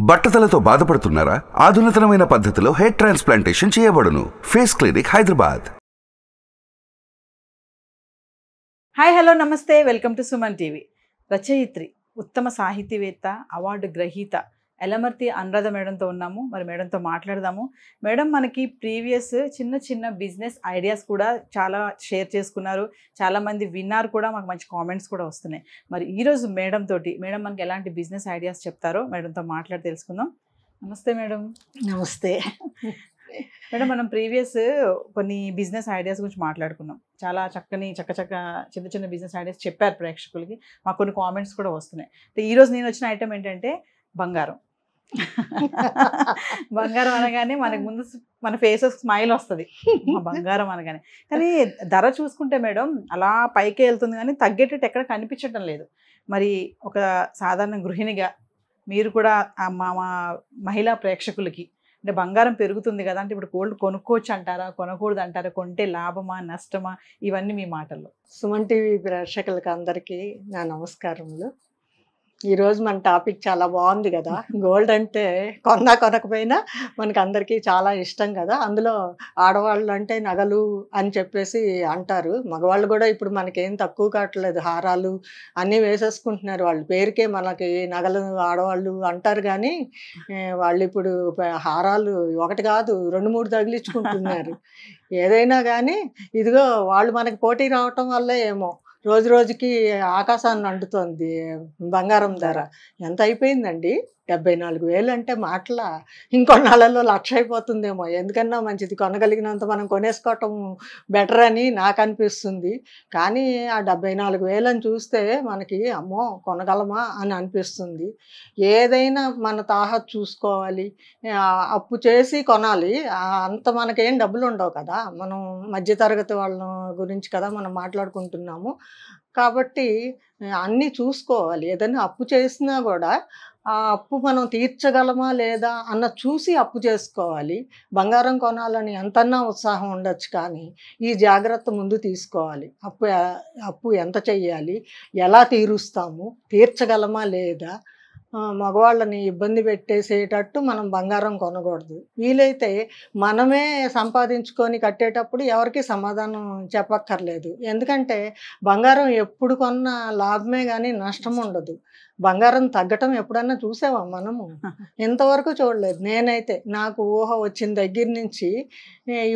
బట్టతలతో బాధపడుతున్నారా? ఆధునితనమైన పద్ధతిలో హెయిర్ ట్రాన్స్ప్లాంటేషన్ చేయబడును. Face clinic, Hyderabad. Hi, hello, నమస్తే. Welcome to Suman TV. రచయిత్రి, ఉత్తమ సాహితీవేత్త, అవార్డు గ్రహీత ఎలమర్తి అనురాధ మేడంతో ఉన్నాము. మరి మేడంతో మాట్లాడదాము. మేడం మనకి ప్రీవియస్ చిన్న బిజినెస్ ఐడియాస్ కూడా చాలా షేర్ చేసుకున్నారు. చాలామంది విన్నారు కూడా, మాకు మంచి కామెంట్స్ కూడా వస్తున్నాయి. మరి ఈరోజు మేడం మనకి ఎలాంటి బిజినెస్ ఐడియాస్ చెప్తారో మేడంతో మాట్లాడి తెలుసుకుందాం. నమస్తే మేడం. నమస్తే మేడం, మనం ప్రీవియస్ కొన్ని బిజినెస్ ఐడియాస్ గురించి మాట్లాడుకున్నాం. చాలా చిన్న బిజినెస్ ఐడియాస్ చెప్పారు ప్రేక్షకులకి. మాకు కొన్ని కామెంట్స్ కూడా వస్తున్నాయి. ఈరోజు నేను వచ్చిన ఐటమ్ ఏంటంటే బంగారం. బంగారం అనగానే మనకు ముందు మన ఫేసెస్ స్మైల్ వస్తుంది, బంగారం అనగానే. కానీ ధర చూసుకుంటే మేడం అలా పైకే వెళ్తుంది, కానీ తగ్గేటట్టు ఎక్కడ కనిపించడం లేదు. మరి ఒక సాధారణ గృహిణిగా మీరు కూడా మా మహిళా ప్రేక్షకులకి, అంటే బంగారం పెరుగుతుంది కదా, అంటే ఇప్పుడు గోల్డ్ కొనుక్కోవచ్చు అంటారా, కొనకూడదు అంటారా, కొంటే లాభమా నష్టమా, ఇవన్నీ మీ మాటల్లో. సుమన్ టీవీ ప్రేక్షకులకు అందరికీ నా నమస్కారములు. ఈరోజు మన టాపిక్ చాలా బాగుంది కదా. గోల్డ్ అంటే కొనకపోయినా మనకి అందరికీ చాలా ఇష్టం కదా. అందులో ఆడవాళ్ళు అంటే నగలు అని చెప్పేసి అంటారు. మగవాళ్ళు కూడా ఇప్పుడు మనకేం తక్కువ కావట్లేదు, హారాలు అన్నీ వేసేసుకుంటున్నారు. వాళ్ళ పేరుకే మనకి నగలు ఆడవాళ్ళు అంటారు, కానీ వాళ్ళు ఇప్పుడు హారాలు ఒకటి కాదు 2-3 తగిలించుకుంటున్నారు. ఏదైనా కానీ ఇదిగో వాళ్ళు మనకి పోటీ రావటం వల్లే ఏమో రోజు రోజుకి ఆకాశాన్ని అంటుతోంది బంగారం ధర. ఎంత అయిపోయిందండి? 74,000 అంటే మాటల. ఇంకొన్నాళ్ళలో 1,00,000 అయిపోతుందేమో. ఎందుకన్నా మంచిది, కొనగలిగినంత మనం కొనేసుకోవటం బెటర్ అని నాకు అనిపిస్తుంది. కానీ ఆ 74,000 అని చూస్తే మనకి అమ్మో కొనగలమా అని అనిపిస్తుంది. ఏదైనా మన తాహత్ చూసుకోవాలి, అప్పు చేసి కొనాలి. అంత మనకేం డబ్బులు ఉండవు కదా. మనం మధ్యతరగతి వాళ్ళ గురించి కదా మనం మాట్లాడుకుంటున్నాము. కాబట్టి అన్నీ చూసుకోవాలి. ఏదైనా అప్పు చేసినా కూడా ఆ అప్పు మనం తీర్చగలమా లేదా అన్న చూసి అప్పు చేసుకోవాలి. బంగారం కొనాలని ఎంతన్నా ఉత్సాహం ఉండొచ్చు, కానీ ఈ జాగ్రత్త ముందు తీసుకోవాలి. అప్పు ఎంత చెయ్యాలి, ఎలా తీరుస్తాము, తీర్చగలమా లేదా, మగవాళ్ళని ఇబ్బంది పెట్టేసేటట్టు మనం బంగారం కొనకూడదు. వీలైతే మనమే సంపాదించుకొని కట్టేటప్పుడు ఎవరికి సమాధానం చెప్పక్కర్లేదు. ఎందుకంటే బంగారం ఎప్పుడు కొన్నా లాభమే కానీ నష్టం ఉండదు. బంగారం తగ్గటం ఎప్పుడన్నా చూసావా మనము? ఇంతవరకు చూడలేదు. నేనైతే నాకు ఊహ వచ్చిన దగ్గర నుంచి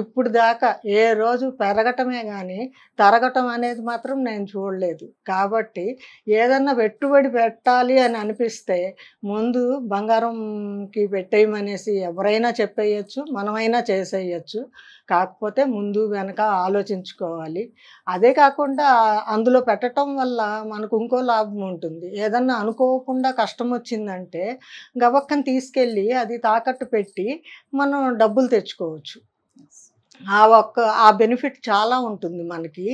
ఇప్పుడు దాకా ఏ రోజు పెరగటమే కానీ తరగటం అనేది మాత్రం నేను చూడలేదు. కాబట్టి ఏదన్నా పెట్టుబడి పెట్టాలి అని అనిపిస్తే ముందు బంగారంకి పెట్టేయమనేసి ఎవరైనా చెప్పేయచ్చు, మనమైనా చేసేయచ్చు. కాకపోతే ముందు వెనక ఆలోచించుకోవాలి. అదే కాకుండా అందులో పెట్టడం వల్ల మనకు ఇంకో లాభం ఉంటుంది. ఏదన్నా అనుకోకుండా కష్టం వచ్చిందంటే గబక్కని తీసుకెళ్ళి అది తాకట్టు పెట్టి మనం డబ్బులు తెచ్చుకోవచ్చు. ఆ బెనిఫిట్ చాలా ఉంటుంది మనకి.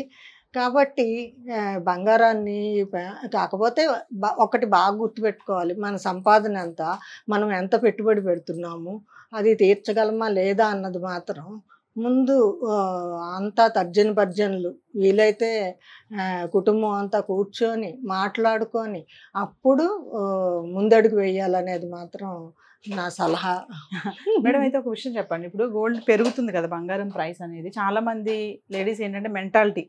కాబట్టి బంగారాన్ని కాకపోతే ఒకటి బాగా గుర్తుపెట్టుకోవాలి, మన సంపాదన ఎంత, మనం ఎంత పెట్టుబడి పెడుతున్నాము, అది తీర్చగలమా లేదా అన్నది మాత్రం ముందు అంతా తర్జనభర్జనలు వీలైతే కుటుంబం అంతా కూర్చొని మాట్లాడుకొని అప్పుడు ముందడుగు వేయాలనేది మాత్రం నా సలహా. మేడం, అయితే ఒక విషయం చెప్పండి. ఇప్పుడు గోల్డ్ పెరుగుతుంది కదా, బంగారం ప్రైస్ అనేది. చాలా మంది లేడీస్ ఏంటంటే మెంటాలిటీ,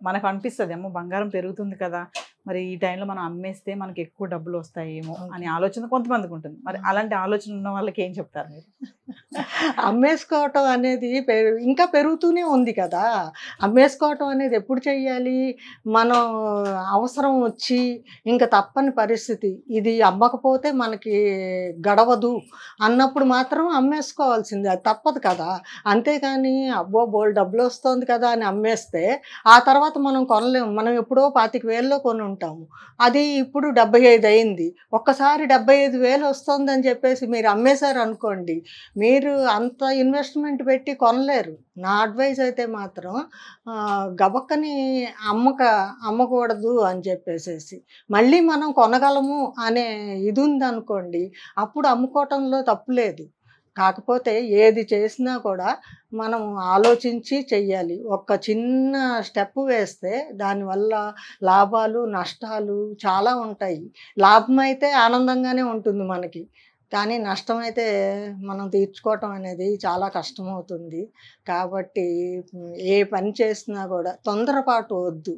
మనకు అనిపిస్తుంది ఏమో బంగారం పెరుగుతుంది కదా, మరి ఈ టైంలో మనం అమ్మేస్తే మనకి ఎక్కువ డబ్బులు వస్తాయేమో అనే ఆలోచన కొంతమందికి ఉంటుంది. మరి అలాంటి ఆలోచన ఉన్న వాళ్ళకి ఏం చెప్తారు మీరు? అమ్మేసుకోవటం అనేది ఇంకా పెరుగుతూనే ఉంది కదా. అమ్మేసుకోవటం అనేది ఎప్పుడు చెయ్యాలి? మనం అవసరం వచ్చి ఇంకా తప్పని పరిస్థితి, ఇది అమ్మకపోతే మనకి గడవదు అన్నప్పుడు మాత్రం అమ్మేసుకోవాల్సింది, అది తప్పదు కదా. అంతేకాని అబ్బో బోల్ డబ్బులు వస్తుంది కదా అని అమ్మేస్తే ఆ తర్వాత మనం కొనలేము. మనం ఎప్పుడో 25,000లో కొని ఉంటాము, అది ఇప్పుడు 75 అయింది. ఒక్కసారి 75,000 వస్తుందని చెప్పేసి మీరు అమ్మేశారు అనుకోండి, మీరు అంత ఇన్వెస్ట్మెంట్ పెట్టి కొనలేరు. నా అడ్వైస్ అయితే మాత్రం గబక్కని అమ్మకూడదు అని చెప్పేసేసి మళ్ళీ మనం కొనగలము అనే ఇది ఉందనుకోండి, అప్పుడు అమ్ముకోవటంలో తప్పు లేదు. కాకపోతే ఏది చేసినా కూడా మనం ఆలోచించి చెయ్యాలి. ఒక చిన్న స్టెప్ వేస్తే దానివల్ల లాభాలు నష్టాలు చాలా ఉంటాయి. లాభం అయితే ఆనందంగానే ఉంటుంది మనకి, కానీ నష్టమైతే మనం తీర్చుకోవటం అనేది చాలా కష్టమవుతుంది. కాబట్టి ఏ పని చేసినా కూడా తొందరపాటు వద్దు.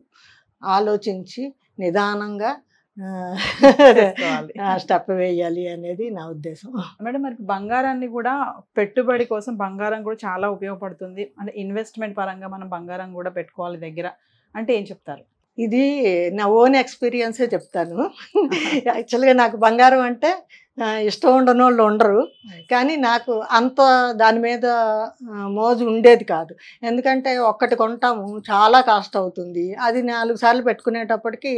ఆలోచించి నిదానంగా చేసుకోవాలి. స్టెప్ వేయాలి అనేది నా ఉద్దేశం. మేడం మరి బంగారాన్ని కూడా పెట్టుబడి కోసం బంగారం కూడా చాలా ఉపయోగపడుతుంది. అంటే ఇన్వెస్ట్మెంట్ పరంగా మనం బంగారం కూడా పెట్టుకోవాలి దగ్గర అంటే ఏం చెప్తారు? ఇది నా ఓన్ ఎక్స్పీరియన్సే చెప్తాను. యాక్చువల్గా నాకు బంగారం అంటే ఇష్టం ఉండని వాళ్ళు ఉండరు. కానీ నాకు అంత దాని మీద మోజు ఉండేది కాదు. ఎందుకంటే ఒక్కటి కొంటాము, చాలా కాస్ట్ అవుతుంది. అది 4 సార్లు పెట్టుకునేటప్పటికి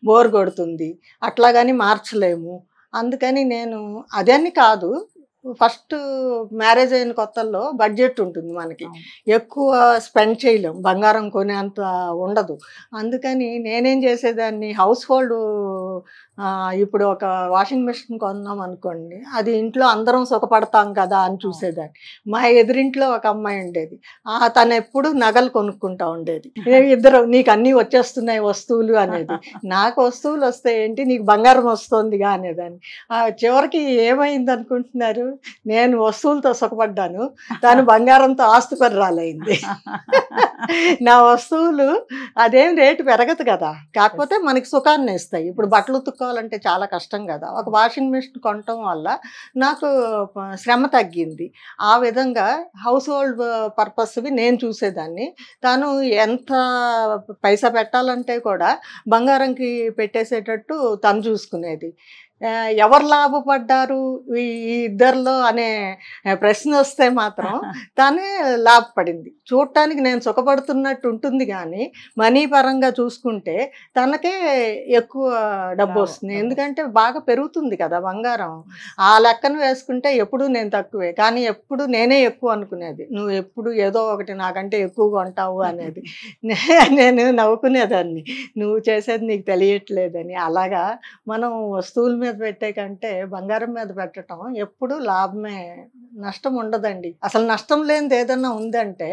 బోర్ కొడుతుంది. అట్లాగని మార్చలేము. అందుకని నేను అదని కాదు, ఫస్ట్ మ్యారేజ్ అయిన కొత్తల్లో బడ్జెట్ ఉంటుంది మనకి, ఎక్కువ స్పెండ్ చేయలేం, బంగారం కొనేంత ఉండదు. అందుకని నేనేం చేసేదాన్ని, హౌస్ హోల్డ్ ఇప్పుడు ఒక వాషింగ్ మెషిన్ కొన్నాం అనుకోండి, అది ఇంట్లో అందరం సుఖపడతాం కదా అని చూసేదాన్ని. మా ఎదురింట్లో ఒక అమ్మాయి ఉండేది, తను ఎప్పుడు నగలు కొనుక్కుంటా ఉండేది. ఇద్దరు నీకు అన్నీ వచ్చేస్తున్నాయి వస్తువులు అనేది, నాకు వస్తువులు వస్తాయి ఏంటి, నీకు బంగారం వస్తుందిగా అనేదాన్ని. చివరికి ఏమైంది అనుకుంటున్నారు, నేను వస్తువులతో సుఖపడ్డాను, తను బంగారంతో ఆస్తిపరురాలైంది. నా వస్తువులు అదేం రేటు పెరగదు కదా, కాకపోతే మనకి సుఖాన్ని ఇస్తాయి. ఇప్పుడు బట్టలు ఉతుక్కోవాలంటే చాలా కష్టం కదా, ఒక వాషింగ్ మెషిన్ కొనటం వల్ల నాకు శ్రమ తగ్గింది. ఆ విధంగా హౌస్ హోల్డ్ పర్పస్వి నేను చూసేదాన్ని. తను ఎంత పైసా పెట్టాలంటే కూడా బంగారంకి పెట్టేసేటట్టు తను చూసుకునేది. ఎవరు లాభపడ్డారు ఈ ఇద్దరిలో అనే ప్రశ్న వస్తే మాత్రం తనే లాభపడింది. చూడటానికి నేను సుఖపడుతున్నట్టు ఉంటుంది, కానీ మనీ పరంగా చూసుకుంటే తనకే ఎక్కువ డబ్బు వస్తుంది. ఎందుకంటే బాగా పెరుగుతుంది కదా బంగారం. ఆ లెక్కను వేసుకుంటే ఎప్పుడు నేను తక్కువే, కానీ ఎప్పుడు నేనే ఎక్కువ అనుకునేది. నువ్వు ఎప్పుడు ఏదో ఒకటి నాకంటే ఎక్కువ కొంటావు అనేది. నేను నవ్వుకునేదాన్ని, నువ్వు చేసేది నీకు తెలియట్లేదని. అలాగా మనం వస్తువుల మీద పెట్టే కంటే బంగారం మీద పెట్టడం ఎప్పుడు లాభమే, నష్టం ఉండదండి. అసలు నష్టం లేనిది ఏదన్నా ఉందంటే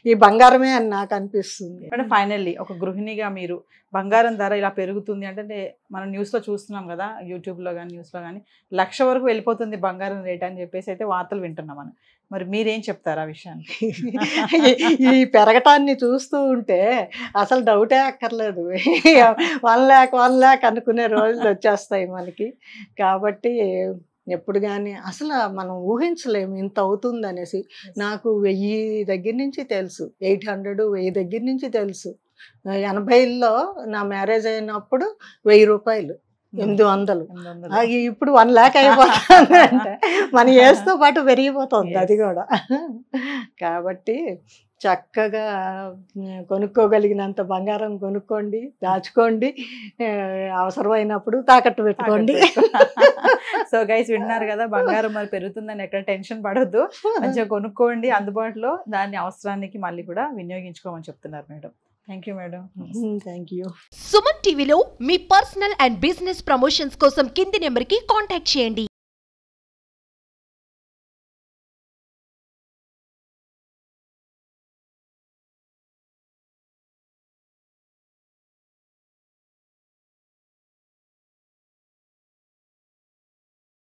ఈ బంగారమే అని నాకు అనిపిస్తుంది. అంటే ఫైనల్లీ ఒక గృహిణిగా మీరు బంగారం ధర ఇలా పెరుగుతుంది అంటే మనం న్యూస్లో చూస్తున్నాం కదా, యూట్యూబ్లో కానీ న్యూస్లో కానీ 1,00,000 వరకు వెళ్ళిపోతుంది బంగారం రేట్ అని చెప్పేసి అయితే వార్తలు వింటున్నాం మనం. మరి మీరేం చెప్తారు ఆ విషయానికి? ఈ పెరగటాన్ని చూస్తూ ఉంటే అసలు డౌటే అక్కర్లేదు. 1 lakh అనుకునే రోజులు వచ్చేస్తాయి మనకి. కాబట్టి ఎప్పుడు కానీ అసలు మనం ఊహించలేము ఇంత అవుతుంది అనేసి. నాకు 1000 దగ్గర నుంచి తెలుసు, 800, 1000 దగ్గర నుంచి తెలుసు. 80లో నా మ్యారేజ్ అయినప్పుడు 1000 రూపాయలు, 800. ఇప్పుడు 1 lakh అయిపోతుంది అంటే మన ఏజ్తో పాటు పెరిగిపోతుంది అది కూడా. కాబట్టి చక్కగా కొనుక్కోగలిగినంత బంగారం కొనుక్కోండి, దాచుకోండి, అవసరమైనప్పుడు తాకట్టు పెట్టుకోండి. సో గైస్ విన్నారు కదా, బంగారం మరి పెరుగుతుందని ఎక్కడ టెన్షన్ పడొద్దు, మంచిగా కొనుక్కోండి అందుబాటులో, దాన్ని అవసరానికి మళ్ళీ కూడా వినియోగించుకోమని చెప్తున్నారు madam. Thank you madam. Thank you. Suman టీవీలో మీ పర్సనల్ అండ్ బిజినెస్ ప్రమోషన్స్ కోసం కింది నెంబర్కి కాంటాక్ట్ చేయండి.